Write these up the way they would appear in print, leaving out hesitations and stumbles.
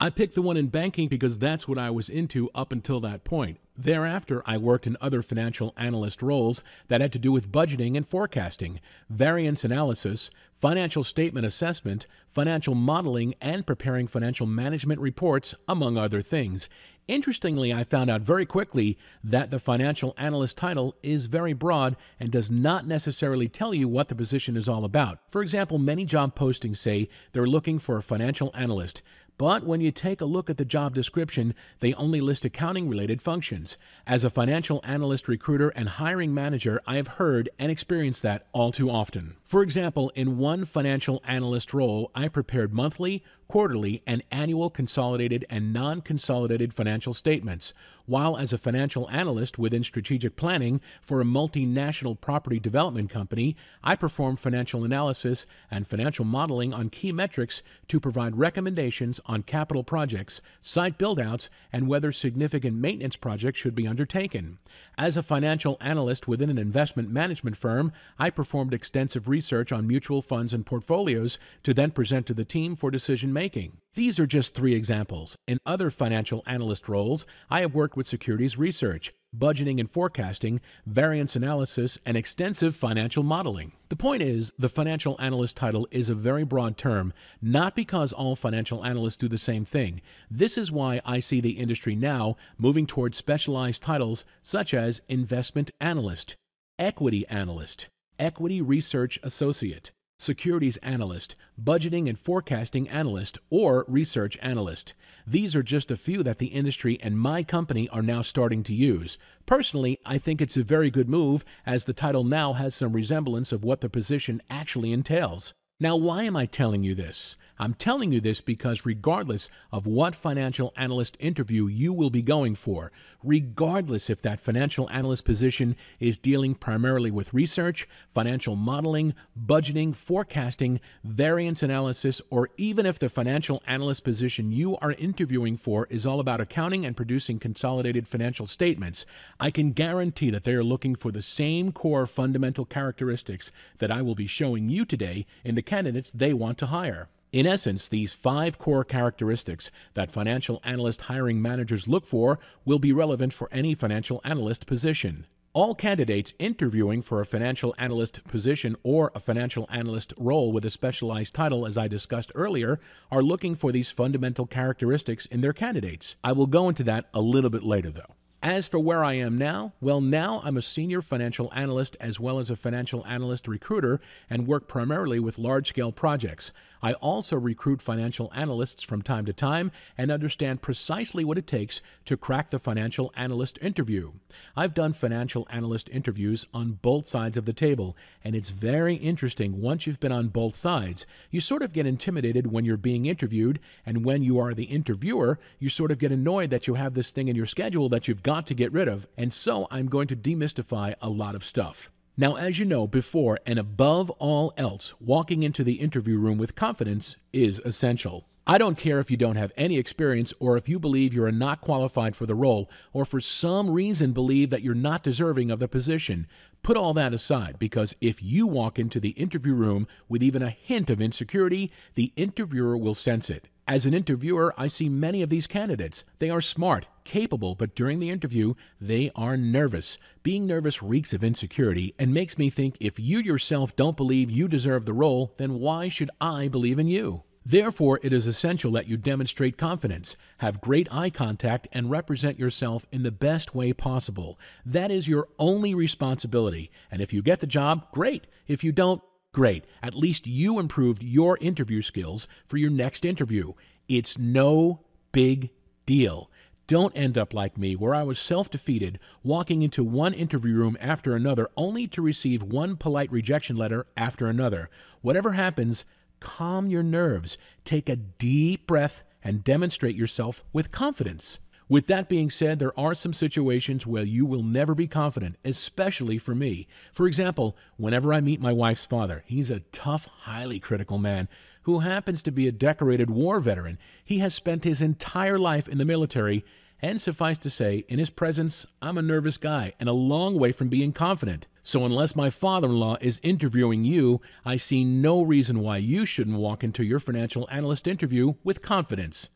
I picked the one in banking because that's what I was into up until that point. Thereafter, I worked in other financial analyst roles that had to do with budgeting and forecasting, variance analysis, financial statement assessment, financial modeling, and preparing financial management reports, among other things. Interestingly, I found out very quickly that the financial analyst title is very broad and does not necessarily tell you what the position is all about. For example, many job postings say they're looking for a financial analyst. But when you take a look at the job description, they only list accounting-related functions. As a financial analyst recruiter and hiring manager, I have heard and experienced that all too often. For example, in one financial analyst role, I prepared monthly, quarterly, and annual consolidated and non-consolidated financial statements, while as a financial analyst within strategic planning for a multinational property development company, I performed financial analysis and financial modeling on key metrics to provide recommendations on capital projects, site build-outs, and whether significant maintenance projects should be undertaken. As a financial analyst within an investment management firm, I performed extensive research on mutual funds and portfolios to then present to the team for decision making. These are just 3 examples. In other financial analyst roles, I have worked with securities research, budgeting and forecasting, variance analysis, and extensive financial modeling. The point is, the financial analyst title is a very broad term, not because all financial analysts do the same thing. This is why I see the industry now moving towards specialized titles such as investment analyst, equity research associate, securities analyst, budgeting and forecasting analyst, or research analyst. These are just a few that the industry and my company are now starting to use. Personally, I think it's a very good move, as the title now has some resemblance of what the position actually entails. Now, why am I telling you this? I'm telling you this because regardless of what financial analyst interview you will be going for, regardless if that financial analyst position is dealing primarily with research, financial modeling, budgeting, forecasting, variance analysis, or even if the financial analyst position you are interviewing for is all about accounting and producing consolidated financial statements, I can guarantee that they are looking for the same core fundamental characteristics that I will be showing you today in the candidates they want to hire. In essence, these 5 core characteristics that financial analyst hiring managers look for will be relevant for any financial analyst position. All candidates interviewing for a financial analyst position or a financial analyst role with a specialized title, as I discussed earlier, are looking for these fundamental characteristics in their candidates. I will go into that a little bit later, though. As for where I am now, well, now I'm a senior financial analyst as well as a financial analyst recruiter and work primarily with large-scale projects. I also recruit financial analysts from time to time and understand precisely what it takes to crack the financial analyst interview. I've done financial analyst interviews on both sides of the table, and it's very interesting once you've been on both sides. You sort of get intimidated when you're being interviewed, and when you are the interviewer, you sort of get annoyed that you have this thing in your schedule that you've got to get rid of, and so I'm going to demystify a lot of stuff. Now, as you know, before and above all else, walking into the interview room with confidence is essential. I don't care if you don't have any experience or if you believe you're not qualified for the role or for some reason believe that you're not deserving of the position. Put all that aside, because if you walk into the interview room with even a hint of insecurity, the interviewer will sense it. As an interviewer, I see many of these candidates. They are smart, capable, but during the interview, they are nervous. Being nervous reeks of insecurity and makes me think if you yourself don't believe you deserve the role, then why should I believe in you? Therefore, it is essential that you demonstrate confidence, have great eye contact, and represent yourself in the best way possible. That is your only responsibility. And if you get the job, great. If you don't, great. At least you improved your interview skills for your next interview. It's no big deal. Don't end up like me, where I was self-defeated, walking into one interview room after another, only to receive one polite rejection letter after another. Whatever happens, calm your nerves, take a deep breath, and demonstrate yourself with confidence. With that being said, there are some situations where you will never be confident, especially for me. For example, whenever I meet my wife's father, he's a tough, highly critical man who happens to be a decorated war veteran. He has spent his entire life in the military, and suffice to say, in his presence, I'm a nervous guy and a long way from being confident. So unless my father-in-law is interviewing you, I see no reason why you shouldn't walk into your financial analyst interview with confidence.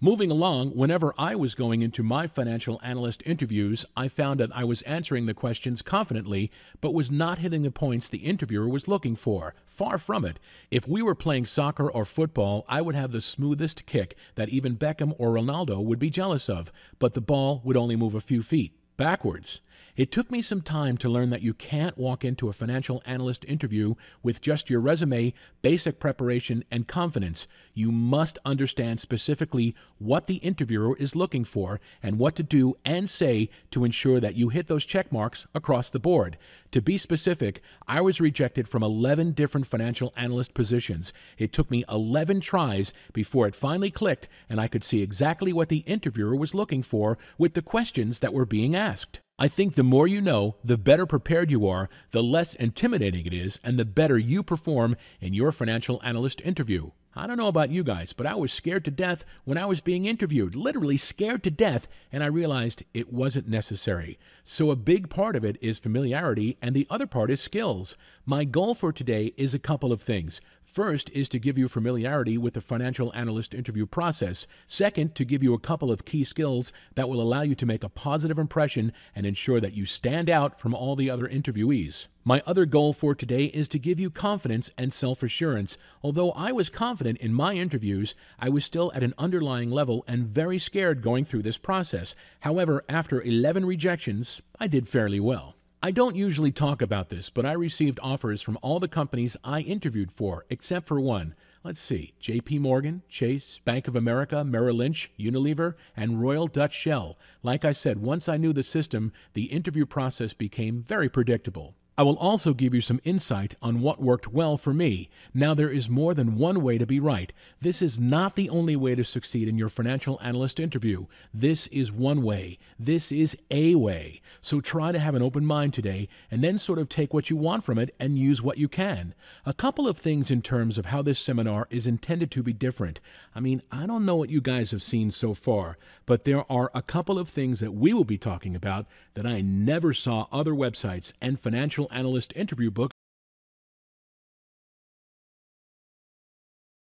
Moving along, whenever I was going into my financial analyst interviews, I found that I was answering the questions confidently, but was not hitting the points the interviewer was looking for. Far from it. If we were playing soccer or football, I would have the smoothest kick that even Beckham or Ronaldo would be jealous of, but the ball would only move a few feet backwards. It took me some time to learn that you can't walk into a financial analyst interview with just your resume, basic preparation, and confidence. You must understand specifically what the interviewer is looking for and what to do and say to ensure that you hit those check marks across the board. To be specific, I was rejected from 11 different financial analyst positions. It took me 11 tries before it finally clicked and I could see exactly what the interviewer was looking for with the questions that were being asked. I think the more you know, the better prepared you are, the less intimidating it is, and the better you perform in your financial analyst interview. I don't know about you guys, but I was scared to death when I was being interviewed, literally scared to death, and I realized it wasn't necessary. So a big part of it is familiarity, and the other part is skills. My goal for today is a couple of things. First is to give you familiarity with the financial analyst interview process. Second, to give you a couple of key skills that will allow you to make a positive impression and ensure that you stand out from all the other interviewees. My other goal for today is to give you confidence and self-assurance. Although I was confident in my interviews, I was still at an underlying level and very scared going through this process. However, after 11 rejections, I did fairly well. I don't usually talk about this, but I received offers from all the companies I interviewed for, except for one. Let's see, JP Morgan, Chase, Bank of America, Merrill Lynch, Unilever, and Royal Dutch Shell. Like I said, once I knew the system, the interview process became very predictable. I will also give you some insight on what worked well for me. Now, there is more than one way to be right. This is not the only way to succeed in your financial analyst interview. This is one way. This is a way. So try to have an open mind today and then sort of take what you want from it and use what you can. A couple of things in terms of how this seminar is intended to be different. I don't know what you guys have seen so far, but there are a couple of things that we will be talking about that I never saw other websites and financial analyst interview books